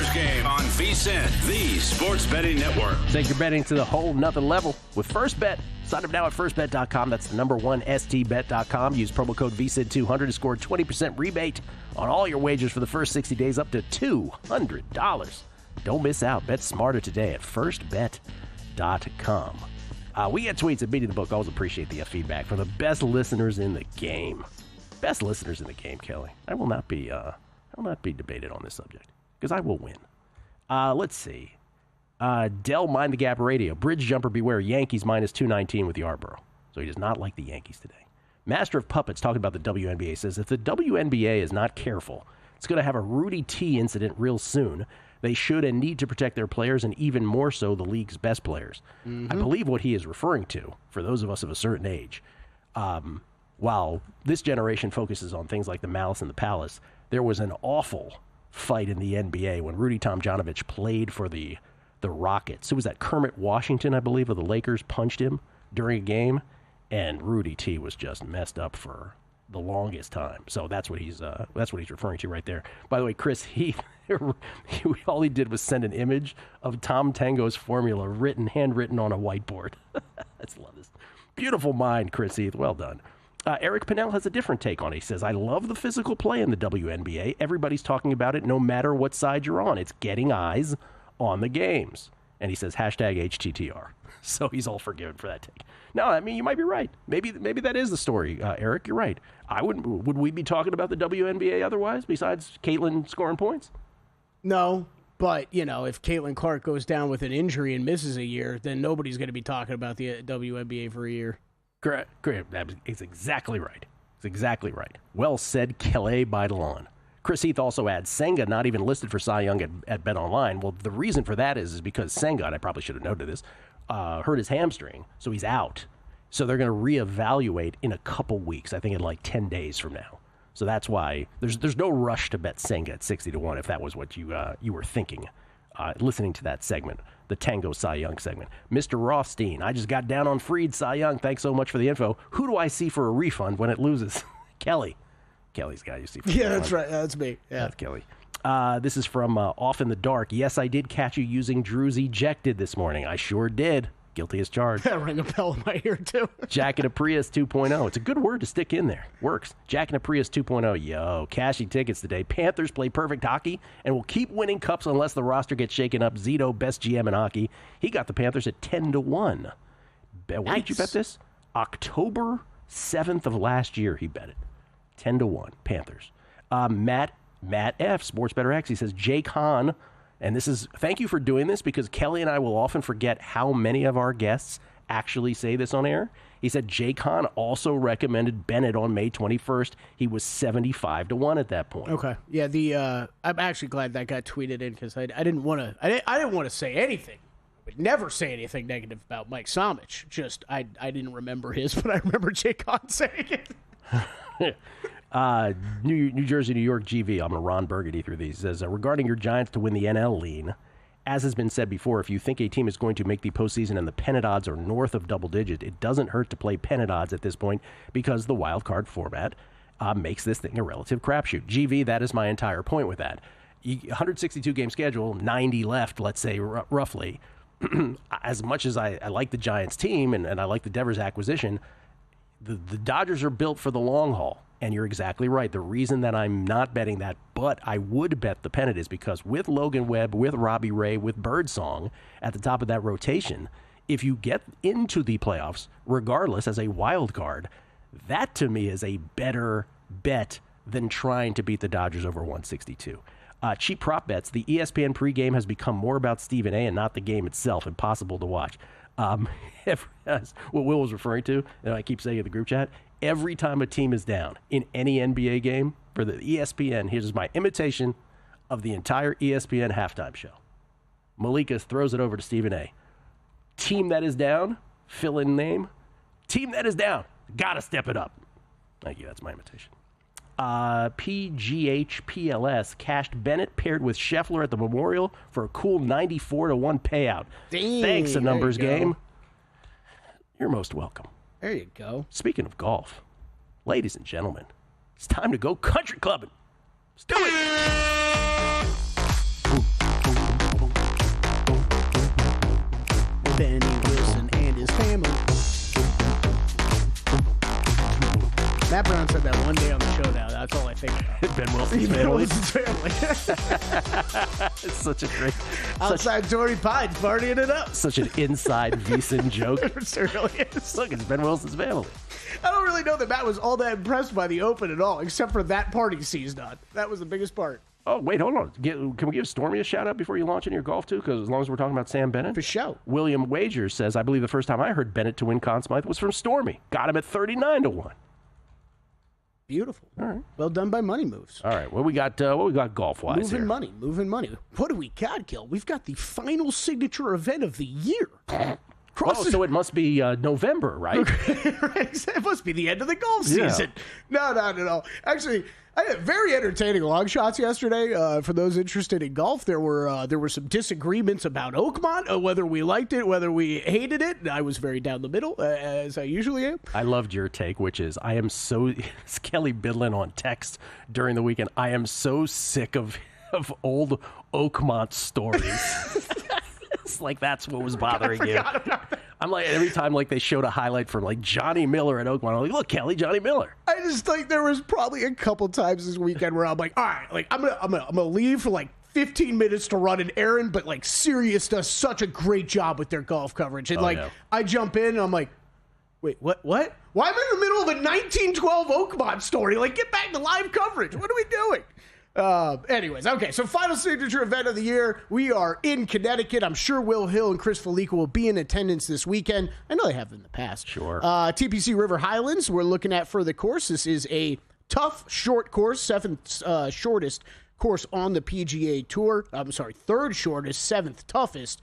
Post Game on VSiN, the Sports Betting Network. Take your betting to the whole nother level with First Bet. Sign up now at firstbet.com. That's the number one, stbet.com. Use promo code VSiN200 to score a 20% rebate on all your wagers for the first 60 days up to $200. Don't miss out. Bet smarter today at firstbet.com. We get tweets at Beating the Book. Always appreciate the feedback from the best listeners in the game. Best listeners in the game, Kelly. I will not be debated on this subject because I will win. Let's see. Dell Mind the Gap Radio. Bridge jumper beware. Yankees minus 219 with Yarborough. So he does not like the Yankees today. Master of Puppets talking about the WNBA says if the WNBA is not careful, it's going to have a Rudy T incident real soon. They should and need to protect their players, and even more so the league's best players. I believe what he is referring to, for those of us of a certain age, while this generation focuses on things like the Malice in the Palace, there was an awful fight in the NBA when Rudy Tomjanovich played for the Rockets. It was that Kermit Washington, I believe, of the Lakers punched him during a game, and Rudy T was just messed up for the longest time. So that's what he's referring to right there. By the way, Chris Heath, all he did was send an image of Tom Tango's formula handwritten on a whiteboard. I just love this. Beautiful mind, Chris Heath. Well done. Eric Pinnell has a different take on it. He says, I love the physical play in the WNBA. Everybody's talking about it no matter what side you're on. It's getting eyes on the games. And he says, hashtag HTTR. So he's all forgiven for that take. No, I mean, you might be right. Maybe that is the story, Eric. You're right. Would we be talking about the WNBA otherwise, besides Caitlin scoring points? No, but, if Caitlin Clark goes down with an injury and misses a year, then nobody's going to be talking about the WNBA for a year. Correct. It's exactly right. It's exactly right. Well said, Kelly Baidelon. Chris Heath also adds, Senga not even listed for Cy Young at BetOnline. Well, the reason for that is because Senga, and I probably should have noted this, hurt his hamstring, so he's out. So they're going to reevaluate in a couple weeks, I think in like 10 days from now. So that's why there's no rush to bet Senga at 60-1 if that was what you were thinking, listening to that segment, the Tango Cy Young segment. Mr. Rothstein, I just got down on Freed Cy Young. Thanks so much for the info. Who do I see for a refund when it loses? Kelly's guy you see for Yeah, that's right. That's me. Yeah. That's Kelly. This is from Off in the Dark. Yes, I did catch you using Drew's ejected this morning. I sure did. Guilty as charged. Ring a bell in my ear, too. Jack in a Prius 2.0. It's a good word to stick in there. Works. Jack in a Prius 2.0. Yo, cashing tickets today. Panthers play perfect hockey and will keep winning cups unless the roster gets shaken up. Zito, best GM in hockey. He got the Panthers at 10-1. When did you bet this? October 7th of last year he bet it. 10-1. Panthers. Matt F. Sports Better X. He says, Jake Hahn. And this is, thank you for doing this because Kelly and I will often forget how many of our guests actually say this on air. He said Jake Hahn also recommended Bennett on May 21st. He was 75-1 at that point. Okay. Yeah, I'm actually glad that got tweeted in because I didn't want to say anything. I would never say anything negative about Mike Somich. Just, I didn't remember his, but I remember Jake Hahn saying it. New Jersey, New York, GV. I'm going to Ron Burgundy through these. It says, regarding your Giants to win the NL lean, as has been said before, if you think a team is going to make the postseason and the pennant odds are north of double digit, it doesn't hurt to play pennant odds at this point because the wild card format makes this thing a relative crapshoot. GV, that is my entire point with that. 162 game schedule, 90 left, let's say roughly. As much as I like the Giants team and I like the Devers acquisition, the Dodgers are built for the long haul. And you're exactly right. The reason that I'm not betting that, but I would bet the pennant is because with Logan Webb, with Robbie Ray, with Birdsong at the top of that rotation, if you get into the playoffs, regardless, as a wild card, that to me is a better bet than trying to beat the Dodgers over 162. Cheap prop bets. The ESPN pregame has become more about Stephen A. and not the game itself. Impossible to watch. What Will was referring to, and I keep saying in the group chat, every time a team is down in any NBA game for the ESPN, here's my imitation of the entire ESPN halftime show. Malika throws it over to Stephen A. Team that is down, fill in name. Team that is down, gotta step it up. Thank you, that's my imitation. PGHPLS cashed Bennett paired with Scheffler at the Memorial for a cool 94-1 payout. Dang, thanks, a numbers game. You're most welcome. There you go. Speaking of golf, ladies and gentlemen, it's time to go country clubbing. Let's do it. Benny Wilson and his family. Matt Brown said that one day on the show now. That's all I think about. Ben Wilson's Ben family. Wilson's family. It's such a great... Outside Torrey Pines partying it up. Such an inside VSiN joke. It really is. Look, it's Ben Wilson's family. I don't really know that Matt was all that impressed by the Open at all, except for that part he seized on. That was the biggest part. Oh, wait, hold on. Can we give Stormy a shout-out before you launch into your golf, too? Because as long as we're talking about Sam Bennett. For sure. William Wagers says, I believe the first time I heard Bennett to win Conn Smythe was from Stormy. Got him at 39-1. Beautiful. All right. Well done by Money Moves. All right. What we got golf-wise here? Moving money. What do we got, Gil? We've got the final signature event of the year. So it must be November, right? It must be the end of the golf season. Yeah. No. Actually, I had very entertaining long shots yesterday. For those interested in golf, there were some disagreements about Oakmont, whether we liked it, whether we hated it. I was very down the middle, as I usually am. I loved your take, which is I am so it's Kelly Bidlin on text during the weekend. I am so sick of old Oakmont stories. It's like that's what was bothering you. I'm like, every time like they showed a highlight from like Johnny Miller at Oakmont, I'm like, look, Kelly, Johnny Miller. I just think there was probably a couple times this weekend where I'm like, all right, like I'm gonna leave for like 15 minutes to run an errand, but like Sirius does such a great job with their golf coverage, and I jump in and I'm like, wait, what? Why am I in the middle of a 1912 Oakmont story? Like, get back to live coverage. What are we doing? Anyways, okay, so final signature event of the year. We are in Connecticut. I'm sure Will Hill and Chris Felica will be in attendance this weekend. I know they have in the past. Sure. TPC River Highlands, we're looking at for the course. This is a tough, short course, seventh shortest course on the PGA Tour. I'm sorry, third shortest, seventh toughest.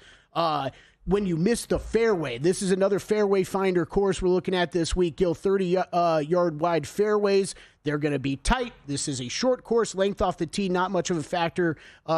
When you miss the fairway, this is another fairway finder course we're looking at this week. Gil, 30-yard wide fairways. They're going to be tight. This is a short course, length off the tee, not much of a factor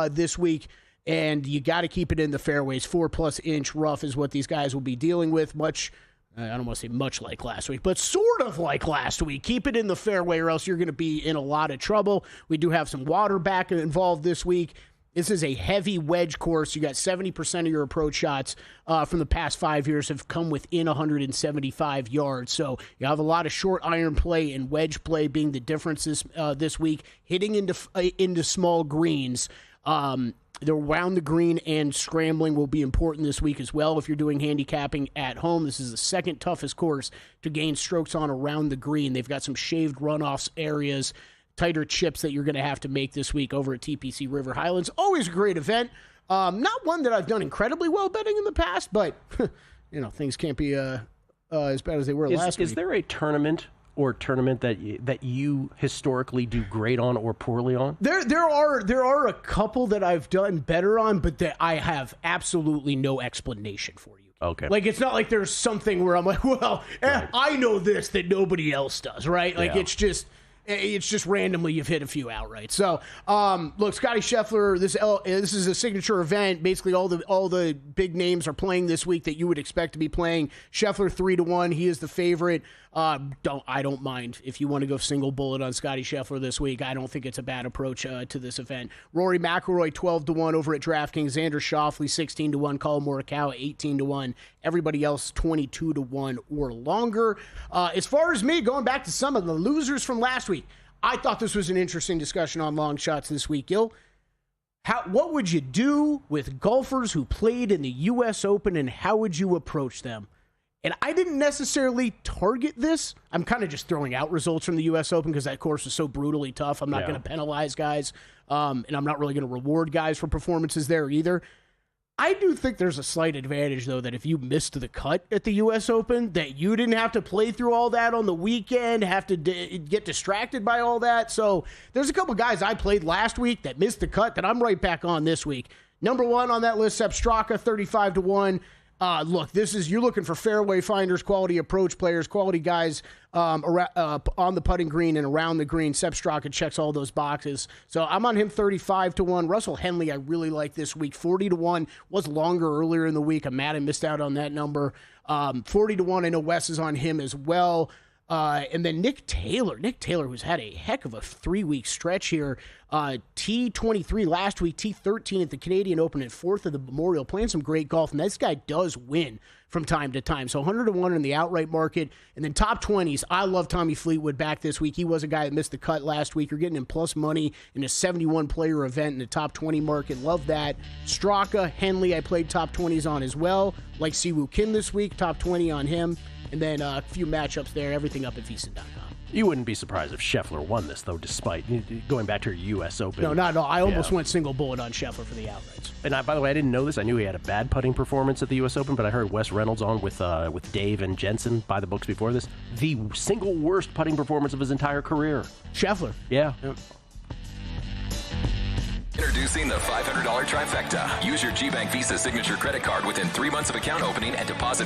this week. And you got to keep it in the fairways. 4+ inch rough is what these guys will be dealing with. Much, I don't want to say much like last week, but sort of like last week. Keep it in the fairway or else you're going to be in a lot of trouble. We do have some water back involved this week. This is a heavy wedge course. You got 70% of your approach shots from the past 5 years have come within 175 yards. So you have a lot of short iron play and wedge play being the differences this week. Hitting into small greens. The around the green and scrambling will be important this week as well if you're doing handicapping at home. This is the second toughest course to gain strokes on around the green. They've got some shaved runoffs areas, tighter chips that you're going to have to make this week over at TPC River Highlands. Always a great event. Not one that I've done incredibly well betting in the past, but things can't be as bad as they were last week. Is there a tournament that you historically do great on or poorly on? There are a couple that I've done better on, but that I have absolutely no explanation for you. Okay. Like, it's not like there's something where I'm like, well, right. I know this that nobody else does, right? Like, It's just randomly you've hit a few outright. So, look, Scotty Scheffler, this is a signature event. Basically, all the big names are playing this week that you would expect to be playing. Scheffler 3-1. He is the favorite. I don't mind if you want to go single bullet on Scotty Scheffler this week. I don't think it's a bad approach to this event. Rory McIlroy 12-1 over at DraftKings. Xander Schauffele 16-1. Colin Morikawa 18-1. Everybody else 22-1 or longer. As far as me, going back to some of the losers from last week, I thought this was an interesting discussion on long shots this week, Gil. What would you do with golfers who played in the U.S. Open, and how would you approach them? And I didn't necessarily target this. I'm kind of just throwing out results from the U.S. Open because that course was so brutally tough. I'm not going to penalize guys, and I'm not really going to reward guys for performances there either. I do think there's a slight advantage, though, that if you missed the cut at the U.S. Open, that you didn't have to play through all that on the weekend, have to get distracted by all that. So there's a couple guys I played last week that missed the cut that I'm right back on this week. Number one on that list, Sepp Straka, 35-1. Look, you're looking for fairway finders, quality approach players, quality guys on the putting green and around the green. Sepp Straka checks all those boxes. So I'm on him 35-1. Russell Henley, I really like this week. 40-1 was longer earlier in the week. I'm mad I missed out on that number. 40-1. I know Wes is on him as well. And then Nick Taylor, who's had a heck of a 3-week stretch here. T23 last week, T13 at the Canadian Open at 4th of the Memorial, playing some great golf. And this guy does win from time to time. So 100-1 in the outright market. And then top 20s, I love Tommy Fleetwood back this week. He was a guy that missed the cut last week. You're getting him plus money in a 71-player event in the top 20 market. Love that. Straka, Henley, I played top 20s on as well. Like Siwoo Kim this week, top 20 on him. And then a few matchups there, everything up at VSiN.com. You wouldn't be surprised if Scheffler won this, though, despite going back to your U.S. Open. No, not at all. I almost went single bullet on Scheffler for the outrights. And by the way, I didn't know this. I knew he had a bad putting performance at the U.S. Open, but I heard Wes Reynolds on with Dave and Jensen by the books before this. The single worst putting performance of his entire career. Scheffler. Yeah. Introducing the $500 trifecta. Use your GBank Visa signature credit card within 3 months of account opening and deposit